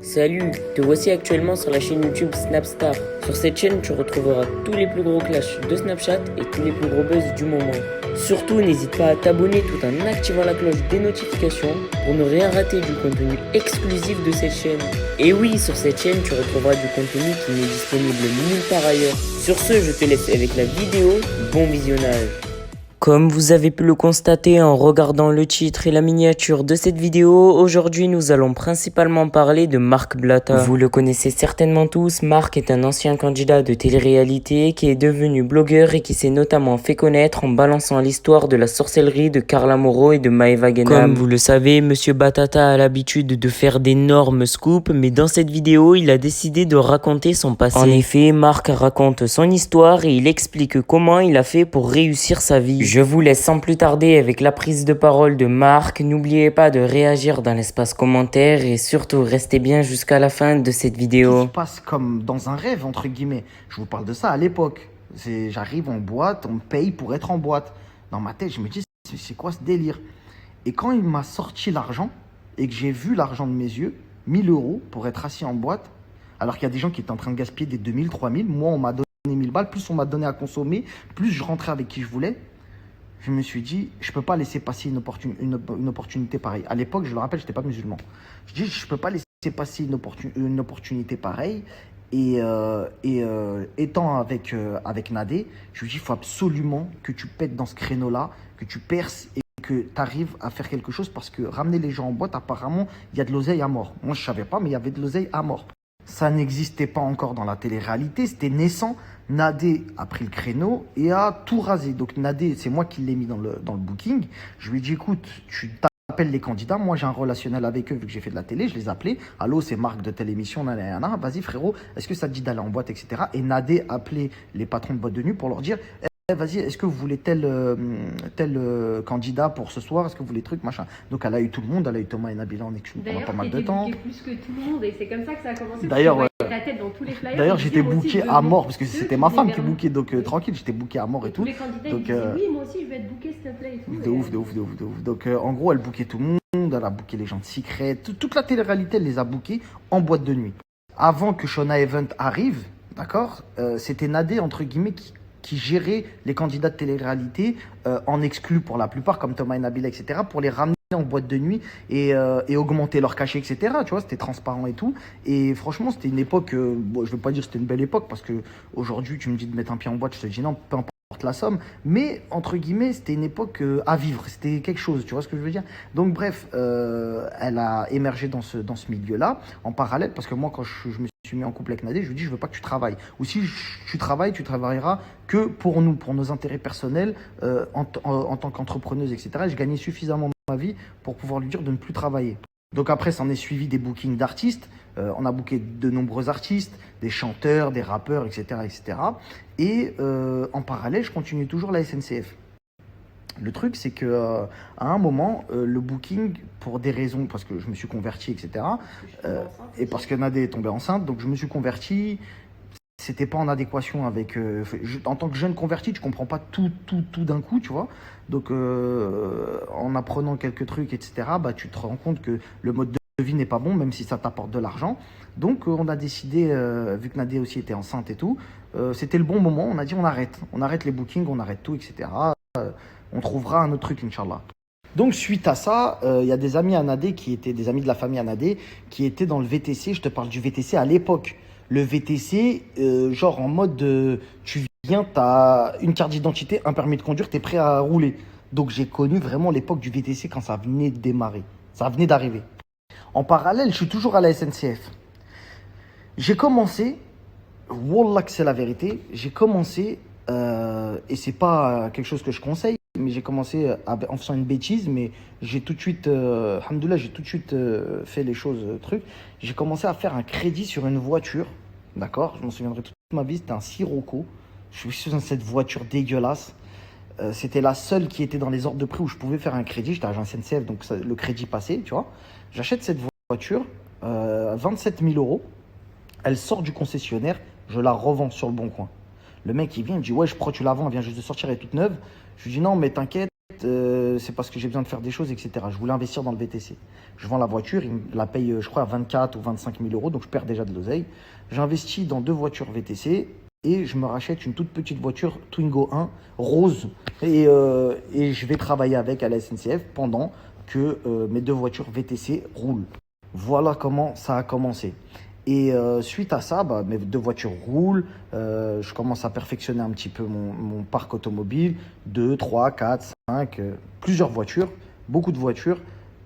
Salut, te voici actuellement sur la chaîne YouTube Snapstar. Sur cette chaîne, tu retrouveras tous les plus gros clashs de Snapchat et tous les plus gros buzz du moment. Surtout, n'hésite pas à t'abonner tout en activant la cloche des notifications pour ne rien rater du contenu exclusif de cette chaîne. Et oui, sur cette chaîne, tu retrouveras du contenu qui n'est disponible nulle part ailleurs. Sur ce, je te laisse avec la vidéo. Bon visionnage. Comme vous avez pu le constater en regardant le titre et la miniature de cette vidéo, aujourd'hui nous allons principalement parler de Marc Blatta. Vous le connaissez certainement tous, Marc est un ancien candidat de télé-réalité qui est devenu blogueur et qui s'est notamment fait connaître en balançant l'histoire de la sorcellerie de Carla Moreau et de Maeva Genam. Comme vous le savez, Monsieur Batata a l'habitude de faire d'énormes scoops, mais dans cette vidéo, il a décidé de raconter son passé. En effet, Marc raconte son histoire et il explique comment il a fait pour réussir sa vie. Je vous laisse sans plus tarder avec la prise de parole de Marc. N'oubliez pas de réagir dans l'espace commentaire et surtout restez bien jusqu'à la fin de cette vidéo. Tout se passe comme dans un rêve, entre guillemets. Je vous parle de ça à l'époque. J'arrive en boîte, on me paye pour être en boîte. Dans ma tête, je me dis, c'est quoi ce délire? Et quand il m'a sorti l'argent et que j'ai vu l'argent de mes yeux, 1000 euros pour être assis en boîte, alors qu'il y a des gens qui étaient en train de gaspiller des 2000, 3000, moi on m'a donné 1000 balles, plus on m'a donné à consommer, plus je rentrais avec qui je voulais. Je me suis dit, je ne peux pas laisser passer une opportunité pareille. À l'époque, je le rappelle, je n'étais pas musulman. Je dis, je ne peux pas laisser passer une opportunité pareille. Étant avec Nadé, je lui dis, il faut absolument que tu pètes dans ce créneau-là, que tu perces et que tu arrives à faire quelque chose parce que ramener les gens en boîte, apparemment, il y a de l'oseille à mort. Moi, je ne savais pas, mais il y avait de l'oseille à mort. Ça n'existait pas encore dans la télé-réalité, c'était naissant. Nadé a pris le créneau et a tout rasé. Donc Nadé, c'est moi qui l'ai mis dans le booking. Je lui ai dit, écoute, tu t'appelles les candidats. Moi, j'ai un relationnel avec eux vu que j'ai fait de la télé. Je les ai appelés. Allô, c'est Marc de telle émission. Nanana. Vas-y, frérot, est-ce que ça te dit d'aller en boîte, etc. Et Nadé appelait les patrons de boîte de nuit pour leur dire, vas-y, est-ce que vous voulez tel candidat pour ce soir? Est-ce que vous voulez truc, machin? Donc elle a eu tout le monde, elle a eu Thomas et Nabila en exclu pendant pas mal de temps. D'ailleurs, plus que tout le monde et c'est comme ça que ça a commencé. D'ailleurs, ta tête dans tous les flyers. D'ailleurs, j'étais booké à mort parce que c'était ma femme qui bookait, donc tranquille, j'étais booké à mort et tout. Tous les candidats donc, ils disaient oui, moi aussi je vais être booké s'il te plaît et tout. De ouf. Donc en gros, elle bookait tout le monde, elle a booké les gens de Secret, toute la télé-réalité, elle les a bookés en boîte de nuit. Avant que Shona Event arrive, d'accord, c'était Nadé entre guillemets qui gérait les candidats de télé-réalité en exclu pour la plupart, comme Thomas et Nabila, etc., pour les ramener en boîte de nuit et augmenter leur cachet, etc. Tu vois, c'était transparent et tout. Et franchement, c'était une époque, bon, je ne veux pas dire que c'était une belle époque, parce qu'aujourd'hui, tu me dis de mettre un pied en boîte, je te dis non, peu importe la somme, mais entre guillemets, c'était une époque à vivre, c'était quelque chose, tu vois ce que je veux dire? Donc bref, elle a émergé dans ce milieu-là, en parallèle, parce que moi, quand je me suis mis en couple avec Nadé, je lui dis, je veux pas que tu travailles. Ou si tu travailles, tu travailleras que pour nous, pour nos intérêts personnels, en tant qu'entrepreneuse, etc. Et je gagnais suffisamment ma vie pour pouvoir lui dire de ne plus travailler. Donc après, s'en est suivi des bookings d'artistes. On a booké de nombreux artistes, des chanteurs, des rappeurs, etc. etc. Et en parallèle, je continue toujours la SNCF. Le truc, c'est que à un moment, le booking, pour des raisons, parce que je me suis converti, etc., et parce que Nadé est tombée enceinte, donc je me suis converti. C'était pas en adéquation avec... en tant que jeune converti, tu comprends pas tout d'un coup, tu vois. Donc, en apprenant quelques trucs, etc., bah, tu te rends compte que le mode de vie n'est pas bon, même si ça t'apporte de l'argent. Donc, on a décidé, vu que Nadé aussi était enceinte et tout, c'était le bon moment. On a dit, on arrête les bookings, on arrête tout, etc. On trouvera un autre truc, Inch'Allah. Donc, suite à ça, il y a des amis à Nadé qui étaient des amis de la famille à Nadé qui étaient dans le VTC. Je te parle du VTC à l'époque. Le VTC, genre en mode, tu viens, tu as une carte d'identité, un permis de conduire, tu es prêt à rouler. Donc j'ai connu vraiment l'époque du VTC quand ça venait de démarrer. Ça venait d'arriver. En parallèle, je suis toujours à la SNCF. J'ai commencé, wallah que c'est la vérité, j'ai commencé, et c'est pas quelque chose que je conseille, mais j'ai commencé en faisant une bêtise, mais j'ai tout de suite, alhamdoulilah, j'ai tout de suite fait les choses, trucs. J'ai commencé à faire un crédit sur une voiture, d'accord? Je m'en souviendrai toute ma vie, c'était un Sirocco. Je suis dans cette voiture dégueulasse. C'était la seule qui était dans les ordres de prix où je pouvais faire un crédit. J'étais agent SNCF, donc le crédit passait, tu vois. J'achète cette voiture, 27 000 euros. Elle sort du concessionnaire, je la revends sur le bon coin. Le mec, il vient, il me dit, ouais, je crois que tu la vends, elle vient juste de sortir, elle est toute neuve. Je lui dis, non, mais t'inquiète, c'est parce que j'ai besoin de faire des choses, etc. Je voulais investir dans le VTC. Je vends la voiture, il me la paye, je crois, à 24 ou 25 000 euros, donc je perds déjà de l'oseille. J'investis dans 2 voitures VTC et je me rachète une toute petite voiture Twingo 1 rose et je vais travailler avec à la SNCF pendant que mes 2 voitures VTC roulent. Voilà comment ça a commencé. Et suite à ça, bah, mes 2 voitures roulent, je commence à perfectionner un petit peu mon parc automobile, 2, 3, 4, 5, plusieurs voitures, beaucoup de voitures.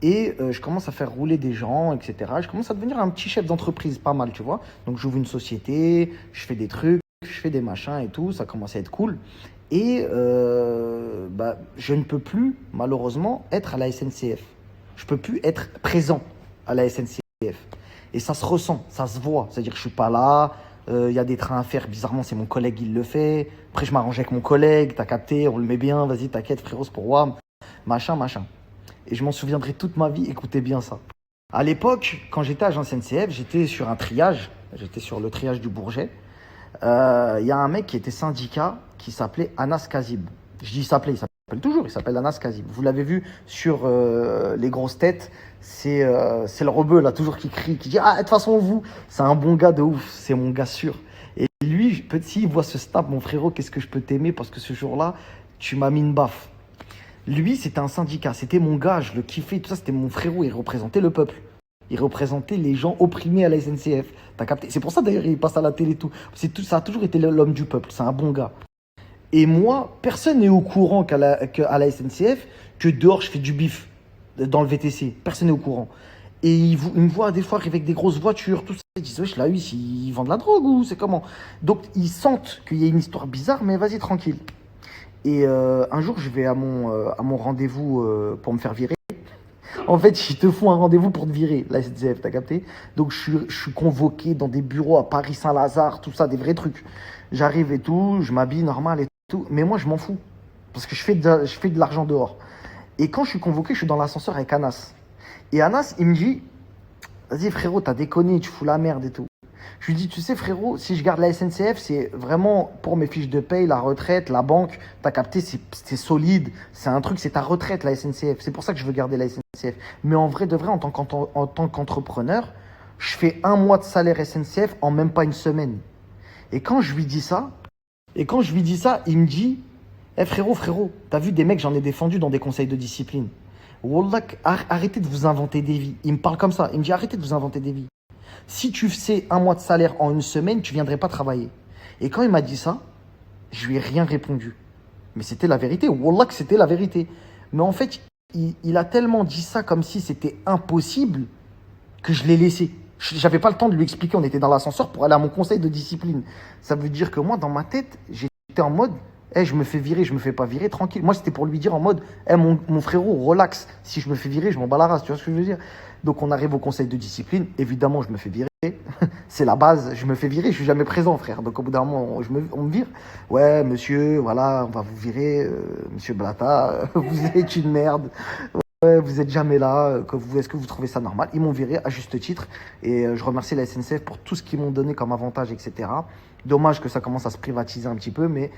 Et je commence à faire rouler des gens, etc. Je commence à devenir un petit chef d'entreprise, pas mal, tu vois. Donc j'ouvre une société, je fais des trucs, je fais des machins et tout, ça commence à être cool. Et bah, je ne peux plus, malheureusement, être à la SNCF. Je ne peux plus être présent à la SNCF. Et ça se ressent, ça se voit. C'est-à-dire que je ne suis pas là, il y a des trains à faire, bizarrement, c'est mon collègue qui le fait. Après, je m'arrange avec mon collègue, t'as capté, on le met bien, vas-y, t'inquiète, frérot, c'est pour WAM, machin, machin. Et je m'en souviendrai toute ma vie, écoutez bien ça. À l'époque, quand j'étais agent SNCF, j'étais sur un triage, j'étais sur le triage du Bourget. Il y a un mec qui était syndicat qui s'appelait Anas Kazib. Je dis il s'appelle toujours, il s'appelle Anas Kazib. Vous l'avez vu sur les grosses têtes, c'est le rebeu là, toujours qui crie, qui dit ah, de toute façon, vous, c'est un bon gars de ouf, c'est mon gars sûr. Et lui, petit, il voit ce snap, mon frérot, qu'est-ce que je peux t'aimer parce que ce jour-là, tu m'as mis une baffe. Lui, c'était un syndicat, c'était mon gars, je le kiffais, tout ça, c'était mon frérot, il représentait le peuple. Il représentait les gens opprimés à la SNCF. T'as capté? C'est pour ça d'ailleurs il passe à la télé et tout. Ça a toujours été l'homme du peuple, c'est un bon gars. Et moi, personne n'est au courant qu'à la SNCF, que dehors je fais du bif dans le VTC. Personne n'est au courant. Et ils me voient des fois arriver avec des grosses voitures, tout ça. Ils disent, wesh, là, oui, ils vendent de la drogue ou c'est comment? Donc ils sentent qu'il y a une histoire bizarre, mais vas-y, tranquille. Et un jour, je vais à mon rendez-vous pour me faire virer. En fait, ils te font un rendez-vous pour te virer, la SNCF, t'as capté? Donc, je suis convoqué dans des bureaux à Paris-Saint-Lazare, tout ça, des vrais trucs. J'arrive et tout, je m'habille normal et tout. Mais moi, je m'en fous. Parce que je fais de l'argent dehors. Et quand je suis convoqué, je suis dans l'ascenseur avec Anas. Et Anas, il me dit, vas-y frérot, t'as déconné, tu fous la merde et tout. Je lui dis, tu sais frérot, si je garde la SNCF, c'est vraiment pour mes fiches de paye, la retraite, la banque. T'as capté, c'est solide. C'est un truc, c'est ta retraite, la SNCF. C'est pour ça que je veux garder la SNCF. Mais en vrai de vrai, en tant qu'entrepreneur, je fais 1 mois de salaire SNCF en même pas une semaine. Et quand je lui dis ça, il me dit, eh frérot, t'as vu des mecs, j'en ai défendu dans des conseils de discipline. Wallah, arrêtez de vous inventer des vies. Il me parle comme ça. Il me dit, arrêtez de vous inventer des vies. Si tu faisais 1 mois de salaire en une semaine, tu viendrais pas travailler. Et quand il m'a dit ça, je lui ai rien répondu. Mais c'était la vérité. Wallah que c'était la vérité. Mais en fait, il a tellement dit ça comme si c'était impossible que je l'ai laissé. J'avais pas le temps de lui expliquer. On était dans l'ascenseur pour aller à mon conseil de discipline. Ça veut dire que moi, dans ma tête, j'étais en mode, je me fais virer, je me fais pas virer, tranquille. Moi, c'était pour lui dire en mode, mon frérot, relax. Si je me fais virer, je m'en bats la race. Tu vois ce que je veux dire? Donc, on arrive au conseil de discipline. Évidemment, je me fais virer. C'est la base. Je me fais virer. Je suis jamais présent, frère. Donc, au bout d'un moment, on me vire. Ouais, monsieur, voilà, on va vous virer. Monsieur Blata, vous êtes une merde. Ouais, vous êtes jamais là. Est-ce que vous trouvez ça normal? Ils m'ont viré à juste titre. Et je remercie la SNCF pour tout ce qu'ils m'ont donné comme avantage, etc. Dommage que ça commence à se privatiser un petit peu, mais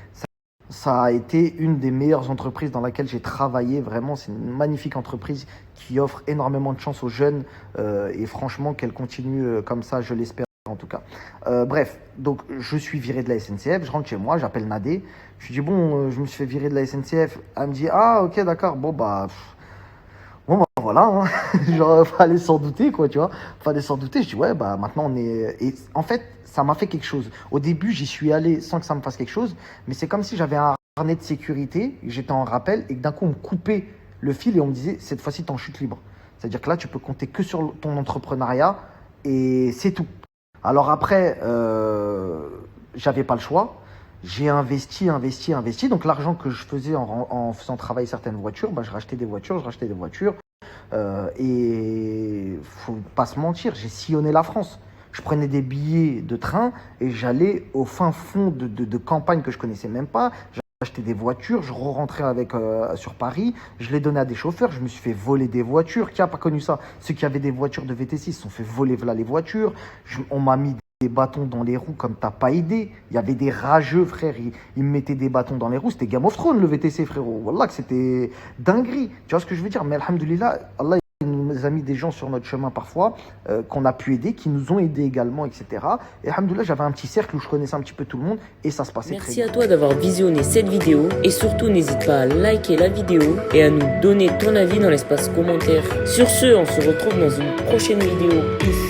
ça a été une des meilleures entreprises dans laquelle j'ai travaillé. Vraiment, c'est une magnifique entreprise qui offre énormément de chance aux jeunes. Et franchement, qu'elle continue comme ça, je l'espère en tout cas. Bref, donc je suis viré de la SNCF. Je rentre chez moi, j'appelle Nadé. Je lui dis, bon, je me suis fait virer de la SNCF. Elle me dit, ah, ok, d'accord. Bon, bah voilà, hein. Genre, fallait s'en douter, quoi, tu vois. Fallait s'en douter. Je dis, ouais, bah maintenant on est. Et en fait, ça m'a fait quelque chose. Au début, j'y suis allé sans que ça me fasse quelque chose, mais c'est comme si j'avais un harnais de sécurité, j'étais en rappel, et que d'un coup, on me coupait le fil et on me disait, cette fois-ci, t'es en chute libre. C'est-à-dire que là, tu peux compter que sur ton entrepreneuriat et c'est tout. Alors après, j'avais pas le choix. J'ai investi. Donc l'argent que je faisais en faisant travailler certaines voitures, bah, je rachetais des voitures. Et faut pas se mentir, j'ai sillonné la France. Je prenais des billets de train et j'allais au fin fond de campagne que je connaissais même pas. J'achetais des voitures, je rentrais sur Paris, je les donnais à des chauffeurs, je me suis fait voler des voitures. Qui a pas connu ça? Ceux qui avaient des voitures de VTC se sont fait voler voilà les voitures. On m'a mis des bâtons dans les roues comme t'as pas idée. Il y avait des rageux, frère. Ils me mettaient des bâtons dans les roues. C'était Game of Thrones, le VTC, frérot. Wallah, que c'était dinguerie. Tu vois ce que je veux dire? Mais alhamdoulilah, Allah il nous a mis des gens sur notre chemin parfois, qu'on a pu aider, qui nous ont aidés également, etc. Et alhamdoulilah, j'avais un petit cercle où je connaissais un petit peu tout le monde et ça se passait très Merci bien. à toi d'avoir visionné cette vidéo et surtout n'hésite pas à liker la vidéo et à nous donner ton avis dans l'espace commentaire. Sur ce, on se retrouve dans une prochaine vidéo. Peace.